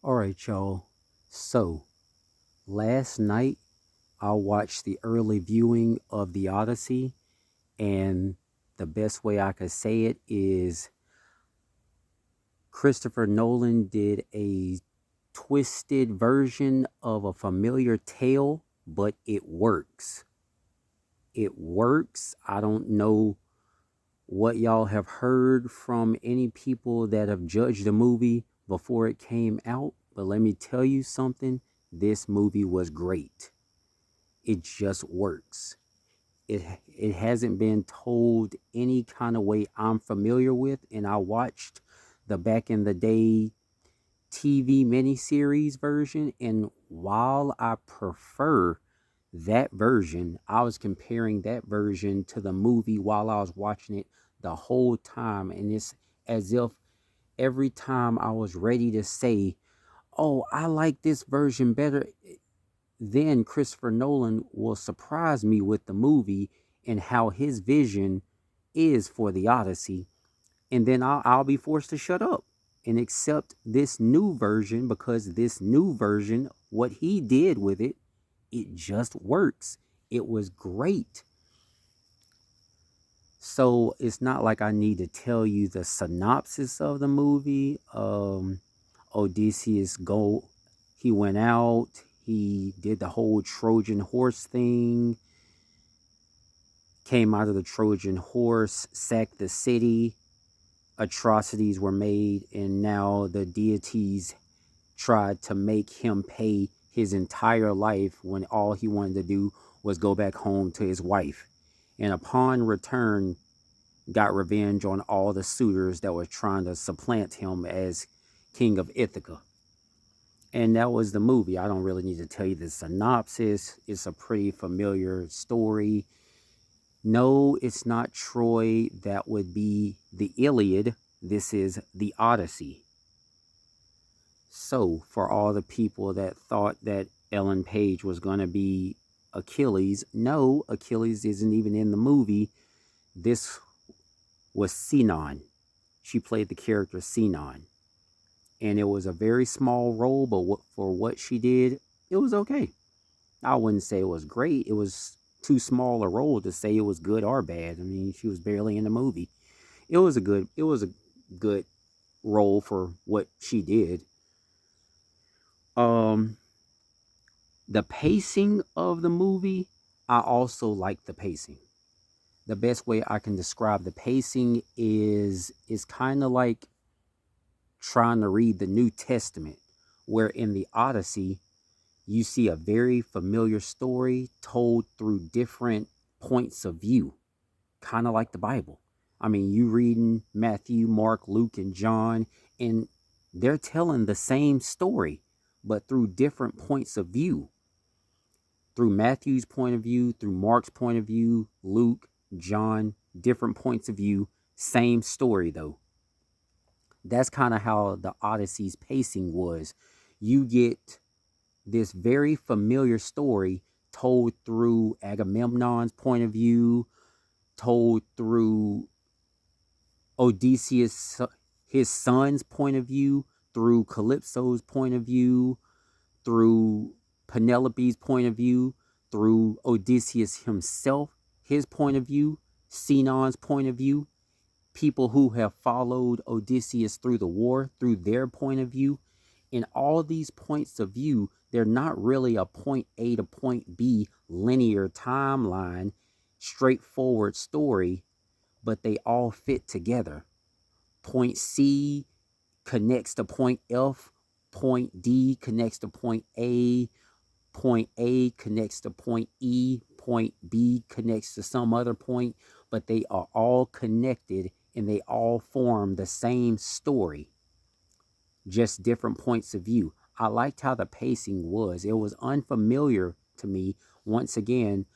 All right, y'all. So, last night I watched the early viewing of the Odyssey, and the best way I could say it is Christopher Nolan did a twisted version of a familiar tale, but it works. It works. I don't know what y'all have heard from any people that have judged the movie before it came out, but let me tell you something. This movie was great. It just works. It hasn't been told any kind of way I'm familiar with, and I watched the back in the day TV miniseries version, and while I prefer that version, I was comparing that version to the movie while I was watching it the whole time, and it's as if every time I was ready to say, "Oh, I like this version better," then Christopher Nolan will surprise me with the movie and how his vision is for the Odyssey. And then I'll be forced to shut up and accept this new version because this new version, what he did with it, it just works. It was great. So it's not like I need to tell you the synopsis of the movie. Odysseus go he went out, he did the whole Trojan horse thing, came out of the Trojan horse, sacked the city, atrocities were made, and now the deities tried to make him pay his entire life when all he wanted to do was go back home to his wife. And upon return, got revenge on all the suitors that were trying to supplant him as king of Ithaca. And that was the movie. I don't really need to tell you the synopsis. It's a pretty familiar story. No, it's not Troy. That would be the Iliad. This is the Odyssey. So, for all the people that thought that Ellen Page was going to be Achilles, no, Achilles isn't even in the movie. This was Sinon. She played the character Sinon. And it was a very small role, but for what she did, it was okay. I wouldn't say it was great. It was too small a role to say it was good or bad. I mean, she was barely in the movie. It was a good role for what she did. Um the pacing of the movie, I also like the pacing. The best way I can describe the pacing is kind of like trying to read the New Testament, where in the Odyssey you see a very familiar story told through different points of view, kind of like the Bible. I mean, you reading Matthew, Mark, Luke, and John, and they're telling the same story, but through different points of view. Through Matthew's point of view, through Mark's point of view, Luke, John, different points of view, same story though. That's kind of how the Odyssey's pacing was. You get this very familiar story told through Agamemnon's point of view, told through Odysseus, his son's point of view, through Calypso's point of view, through Penelope's point of view, through Odysseus himself, his point of view, Sinon's point of view, people who have followed Odysseus through the war, through their point of view. In all these points of view, they're not really a point A to point B linear timeline, straightforward story, but they all fit together. Point C connects to point F, point D connects to point A connects to point E, point B connects to some other point, but they are all connected and they all form the same story, just different points of view. I liked how the pacing was. It was unfamiliar to me. Once again,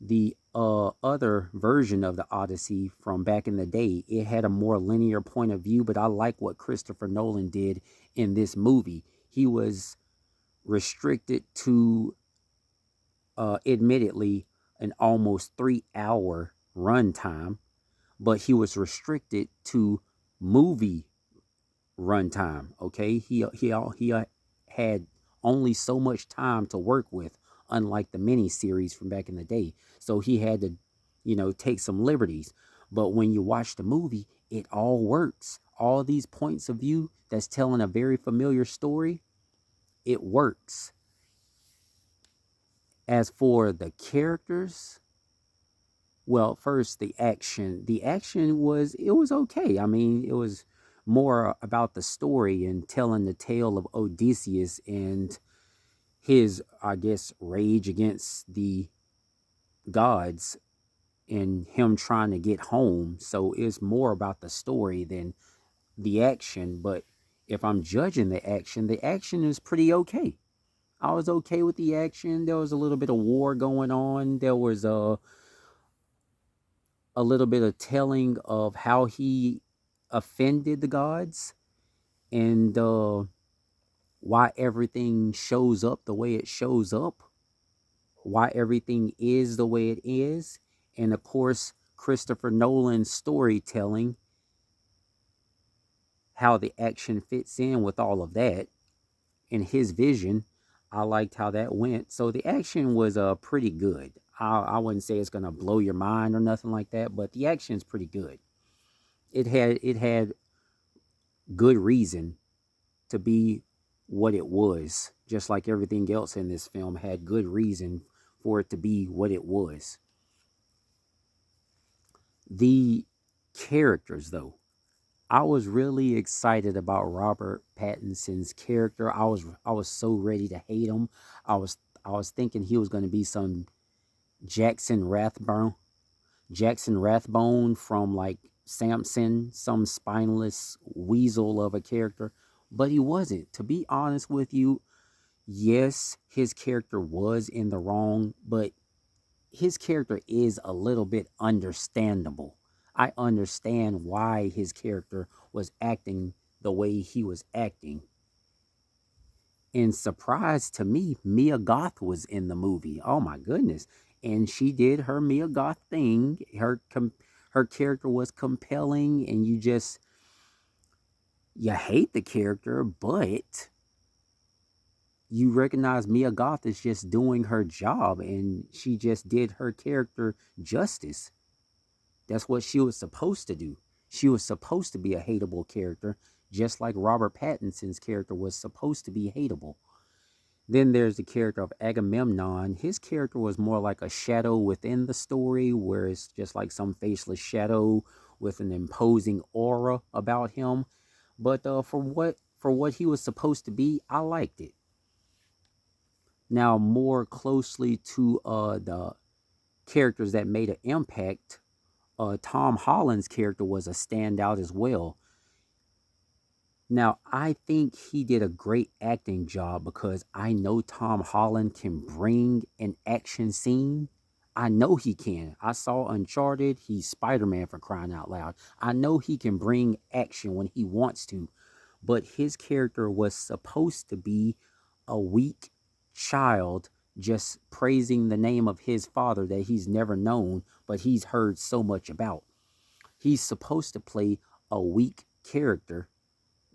the other version of the Odyssey from back in the day, it had a more linear point of view, but I like what Christopher Nolan did in this movie. He was restricted to, admittedly, an almost 3 hour runtime, but he was restricted to movie runtime. Okay, he had only so much time to work with, unlike the mini series from back in the day. So he had to, take some liberties. But when you watch the movie, it all works. All these points of view that's telling a very familiar story, it works. As for the characters, well, first the action. The action was okay. I mean, it was more about the story and telling the tale of Odysseus and his, I guess, rage against the gods and him trying to get home. So it's more about the story than the action. But if I'm judging the action is pretty okay. I was okay with the action. There was a little bit of war going on. There was a little bit of telling of how he offended the gods and why everything shows up the way it shows up, why everything is the way it is. And of course, Christopher Nolan's storytelling, how the action fits in with all of that, and his vision. I liked how that went. So the action was pretty good. I wouldn't say it's gonna blow your mind or nothing like that, but the action's pretty good. It had good reason to be what it was, just like everything else in this film had good reason for it to be what it was. The characters, though, I was really excited about Robert Pattinson's character. I was so ready to hate him. I was thinking he was going to be some Jackson Rathbone, Jackson Rathbone from like Samson, some spineless weasel of a character, but he wasn't. To be honest with you, yes, his character was in the wrong, but his character is a little bit understandable. I understand why his character was acting the way he was acting. And surprise to me, Mia Goth was in the movie. Oh my goodness. And she did her Mia Goth thing. Her character was compelling and you hate the character, but you recognize Mia Goth is just doing her job and she just did her character justice. That's what she was supposed to do. She was supposed to be a hateable character, just like Robert Pattinson's character was supposed to be hateable. Then there's the character of Agamemnon. His character was more like a shadow within the story, where it's just like some faceless shadow with an imposing aura about him. But for what he was supposed to be, I liked it. Now, more closely to the characters that made an impact, Tom Holland's character was a standout as well. Now, I think he did a great acting job because I know Tom Holland can bring an action scene. I know he can. I saw Uncharted. He's Spider-Man, for crying out loud. I know he can bring action when he wants to, but his character was supposed to be a weak child just praising the name of his father that he's never known, but he's heard so much about. He's supposed to play a weak character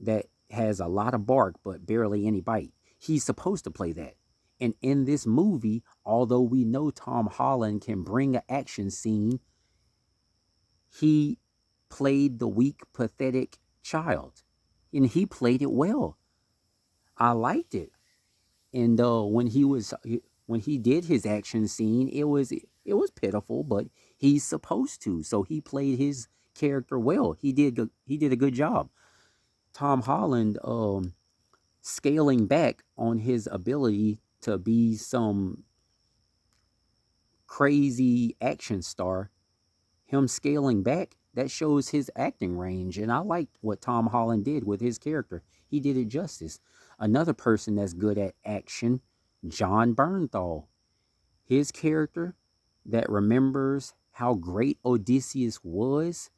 that has a lot of bark but barely any bite. He's supposed to play that. And in this movie, although we know Tom Holland can bring an action scene, he played the weak, pathetic child. And he played it well. I liked it. And when he did his action scene, it was pitiful, but he's supposed to. So he played his character well. He did a good job. Tom Holland scaling back on his ability to be some crazy action star, him scaling back, that shows his acting range. And I liked what Tom Holland did with his character. He did it justice. Another person that's good at action, John Bernthal. His character that remembers how great Odysseus was,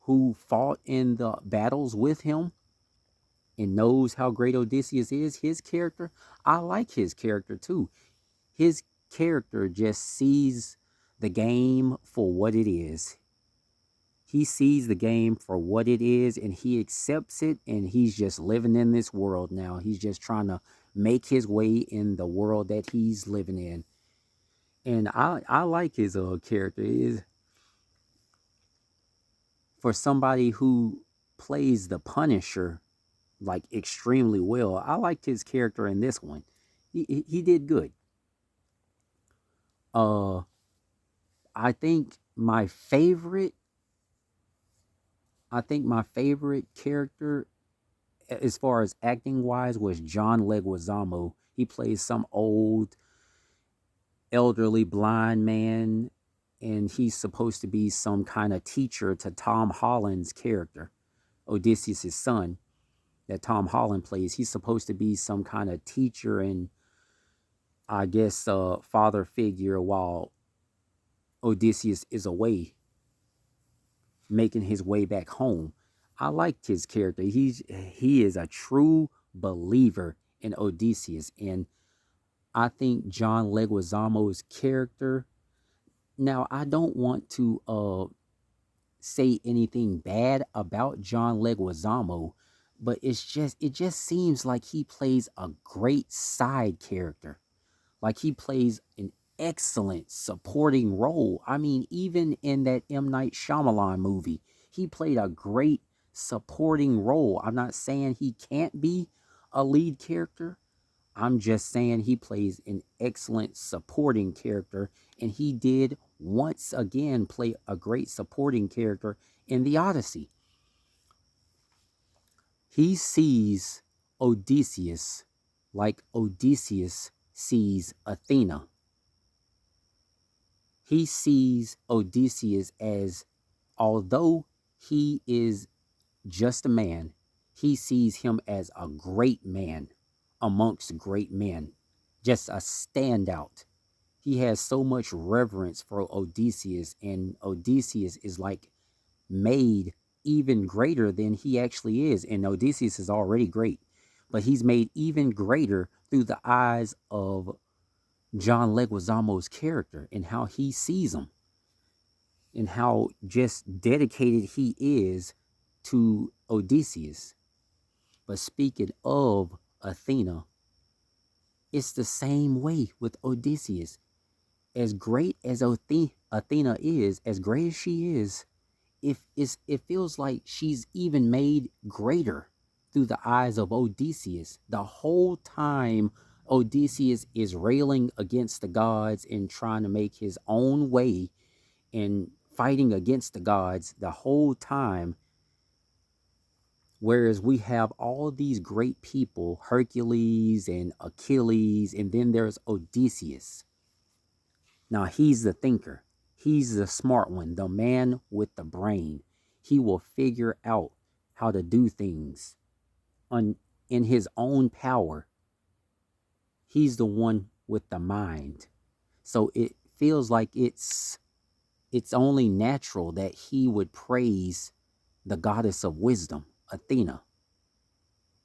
who fought in the battles with him, and knows how great Odysseus is, his character, I like his character too. His character just sees the game for what it is. He sees the game for what it is and he accepts it, and he's just living in this world now. He's just trying to make his way in the world that he's living in. And I like his character. Is for somebody who plays the Punisher like extremely well. I liked his character in this one. He did good. Uh I think my favorite character as far as acting wise was John Leguizamo. He plays some old elderly blind man, and he's supposed to be some kind of teacher to Tom Holland's character, Odysseus' son, that Tom Holland plays. He's supposed to be some kind of teacher and I guess father figure while Odysseus is away, making his way back home. I liked his character. He is a true believer in Odysseus, and I think John Leguizamo's character. Now, I don't want to say anything bad about John Leguizamo, but it just seems like he plays a great side character. Like he plays an excellent supporting role. I mean, even in that M. Night Shyamalan movie, he played a great supporting role. I'm not saying he can't be a lead character. I'm just saying he plays an excellent supporting character, and he did once again play a great supporting character in the Odyssey. He sees Odysseus like Odysseus sees Athena. He sees Odysseus as, although he is just a man, he sees him as a great man amongst great men, just a standout. He has so much reverence for Odysseus, and Odysseus is like made even greater than he actually is. And Odysseus is already great, but he's made even greater through the eyes of John Leguizamo's character and how he sees him and how just dedicated he is to Odysseus. But speaking of Athena, it's the same way with Odysseus. As great as Athena is, as great as she is, it feels like she's even made greater through the eyes of Odysseus. The whole time Odysseus is railing against the gods and trying to make his own way and fighting against the gods the whole time. Whereas we have all these great people, Hercules and Achilles, and then there's Odysseus. Now he's the thinker. He's the smart one, the man with the brain. He will figure out how to do things on, in his own power. He's the one with the mind. So it feels like it's only natural that he would praise the goddess of wisdom, Athena.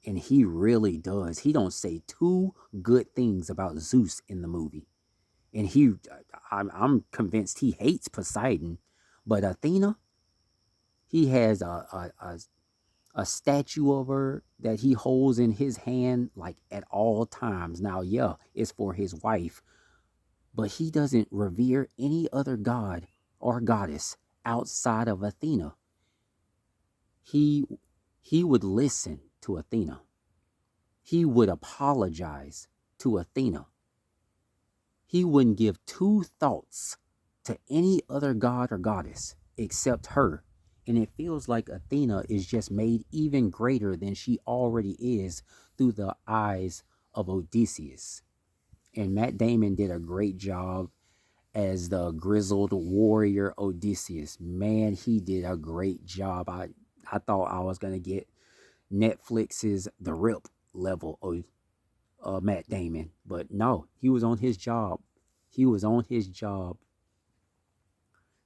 And he really does. He don't say two good things about Zeus in the movie. And I'm convinced he hates Poseidon. But Athena, he has a statue of her that he holds in his hand like at all times. Now, yeah, it's for his wife, but he doesn't revere any other god or goddess outside of Athena. He he would listen to Athena. He would apologize to Athena. He wouldn't give two thoughts to any other god or goddess except her. And it feels like Athena is just made even greater than she already is through the eyes of Odysseus. And Matt Damon did a great job as the grizzled warrior Odysseus. Man, he did a great job. I thought I was going to get Netflix's The Rip level of Matt Damon. But no, he was on his job. He was on his job.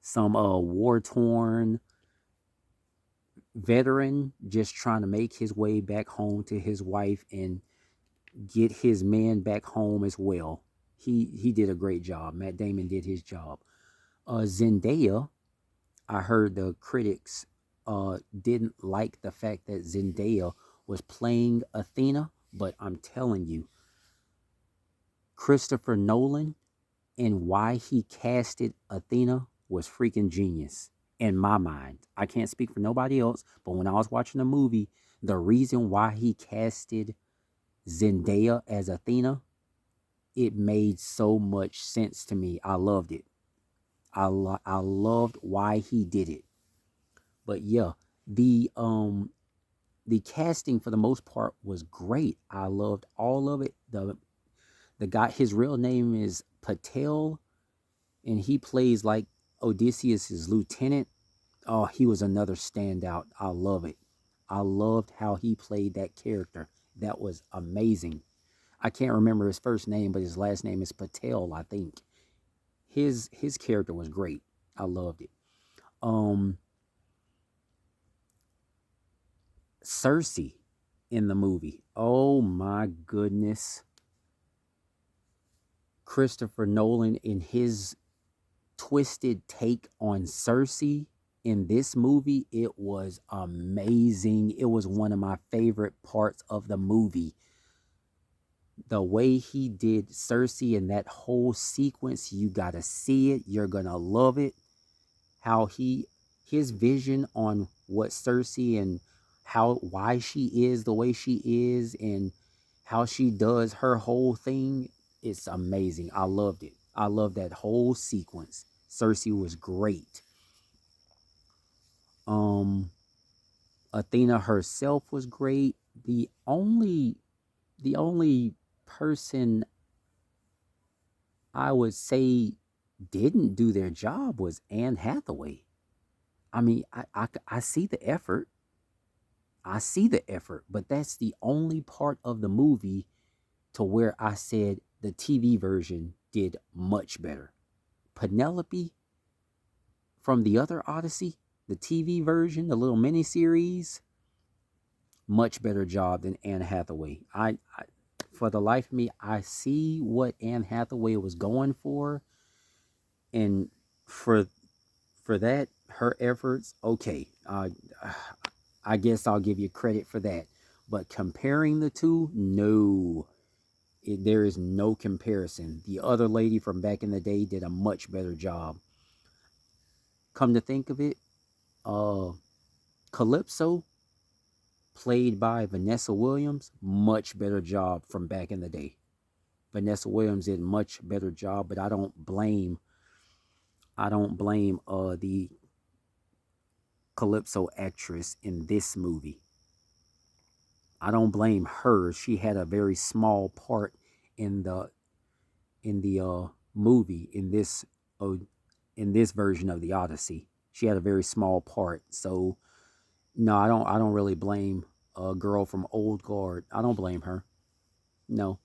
Some war-torn veteran just trying to make his way back home to his wife and get his men back home as well. He did a great job. Matt Damon did his job. Zendaya I heard the critics didn't like the fact that Zendaya was playing Athena, but I'm telling you, Christopher Nolan and why he casted Athena was freaking genius in my mind. I can't speak for nobody else, but when I was watching the movie, the reason why he casted Zendaya as Athena, it made so much sense to me. I loved it. I loved why he did it. But yeah, the um the casting for the most part was great. I loved all of it. The guy, his real name is Patel, and he plays like Odysseus's lieutenant. Oh, he was another standout. I love it. I loved how he played that character. That was amazing. I can't remember his first name, but his last name is Patel, I think. His character was great. I loved it. Um Cersei in the movie. Oh my goodness. Christopher Nolan in his twisted take on Cersei in this movie, it was amazing. It was one of my favorite parts of the movie. The way he did Cersei in that whole sequence, you got to see it. You're going to love it. How his vision on what Cersei and why she is the way she is and how she does her whole thing, it's amazing. I loved it. I loved that whole sequence. Cersei was great. Um Athena herself was great. The only person I would say didn't do their job was Anne Hathaway. I mean, I see the effort. I see the effort, but that's the only part of the movie to where I said the TV version did much better. Penelope from the other Odyssey, the TV version, the little miniseries, much better job than Anne Hathaway. For the life of me, I see what Anne Hathaway was going for, and for that, her efforts, okay, I guess I'll give you credit for that. But comparing the two, no, there is no comparison. The other lady from back in the day did a much better job. Come to think of it, uh, Calypso, played by Vanessa Williams, much better job from back in the day. Vanessa Williams did a much better job, but I don't blame the Calypso actress in this movie. I don't blame her. She had a very small part in the movie uh, in this version of the Odyssey. She had a very small part. So no, I don't really blame a girl from Old Guard. I don't blame her. No.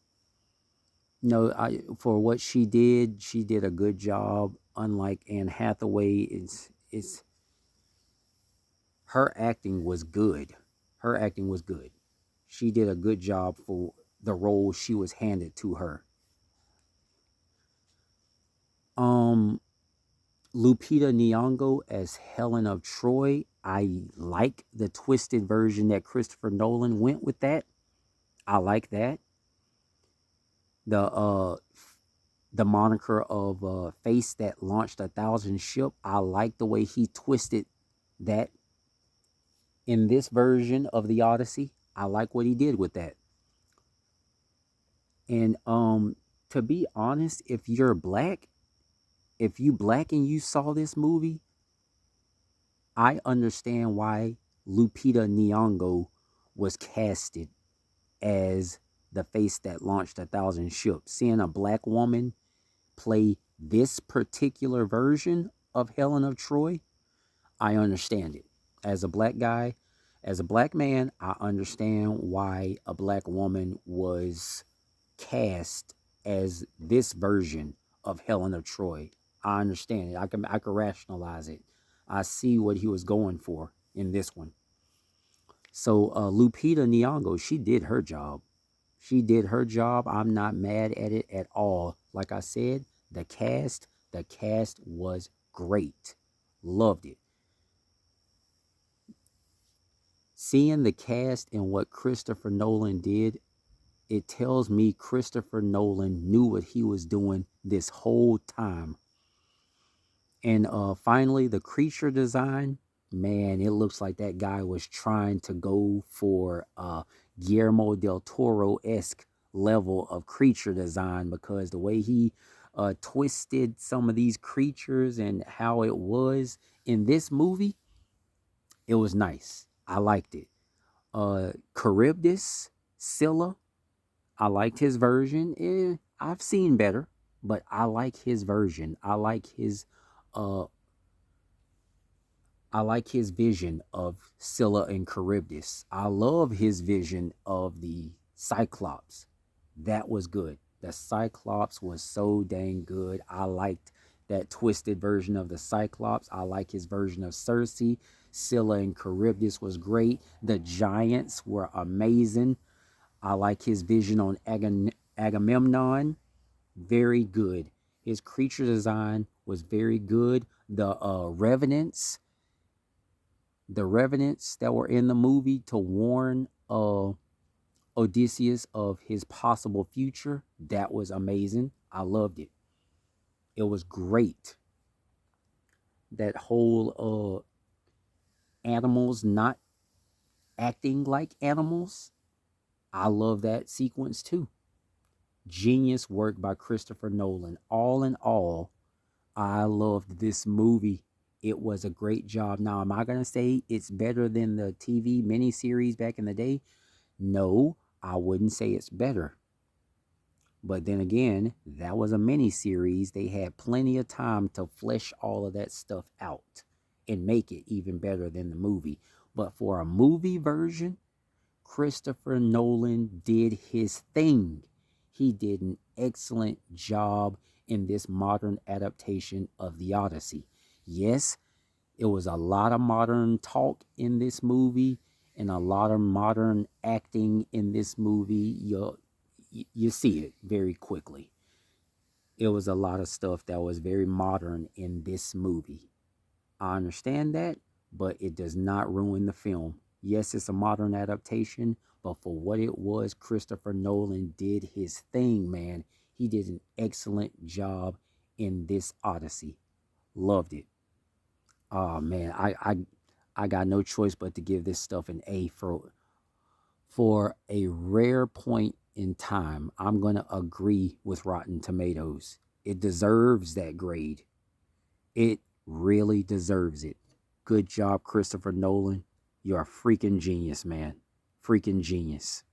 No, for what she did a good job. Unlike Anne Hathaway, it's her acting was good. Her acting was good. She did a good job for the role she was handed to her. Um, Lupita Nyong'o as Helen of Troy. I like the twisted version that Christopher Nolan went with that. I like that. The moniker of face that launched 1,000 ship. I like the way he twisted that in this version of the Odyssey. I like what he did with that. And to be honest, if you black and you saw this movie, I understand why Lupita Nyong'o was casted as the face that launched 1,000 ships. Seeing a black woman play this particular version of Helen of Troy, I understand it. As a black guy, as a black man, I understand why a black woman was cast as this version of Helen of Troy. I understand it. I can rationalize it. I see what he was going for in this one. So Lupita Nyong'o, she did her job. She did her job. I'm not mad at it at all. Like I said, the cast was great. Loved it. Seeing the cast and what Christopher Nolan did, it tells me Christopher Nolan knew what he was doing this whole time. And finally, the creature design, man, it looks like that guy was trying to go for Guillermo del Toro-esque level of creature design, because the way he twisted some of these creatures and how it was in this movie, it was nice. I liked it. Charybdis, Scylla, I liked his version. I've seen better, but I like his version. Uh I like his vision of Scylla and Charybdis. I love his vision of the Cyclops. That was good. The Cyclops was so dang good. I liked that twisted version of the Cyclops. I like his version of Circe. Scylla and Charybdis was great. The giants were amazing. I like his vision on Agamemnon. Very good. His creature design was very good. The revenants that were in the movie to warn Odysseus of his possible future, that was amazing. I loved it. It was great. That whole animals not acting like animals, I love that sequence too. Genius work by Christopher Nolan. All in all, I loved this movie. It was a great job. Now, am I going to say it's better than the TV miniseries back in the day? No, I wouldn't say it's better. But then again, that was a miniseries. They had plenty of time to flesh all of that stuff out and make it even better than the movie. But for a movie version, Christopher Nolan did his thing. He did an excellent job in this modern adaptation of the Odyssey. Yes, it was a lot of modern talk in this movie and a lot of modern acting in this movie. You see it very quickly. It was a lot of stuff that was very modern in this movie. I understand that, but it does not ruin the film. Yes, it's a modern adaptation, but for what it was, Christopher Nolan did his thing, man. He did an excellent job in this Odyssey. Loved it. Oh man, I got no choice but to give this stuff an A for a rare point in time. I'm gonna agree with Rotten Tomatoes. It deserves that grade. It really deserves it. Good job, Christopher Nolan. You're a freaking genius, man. Freaking genius.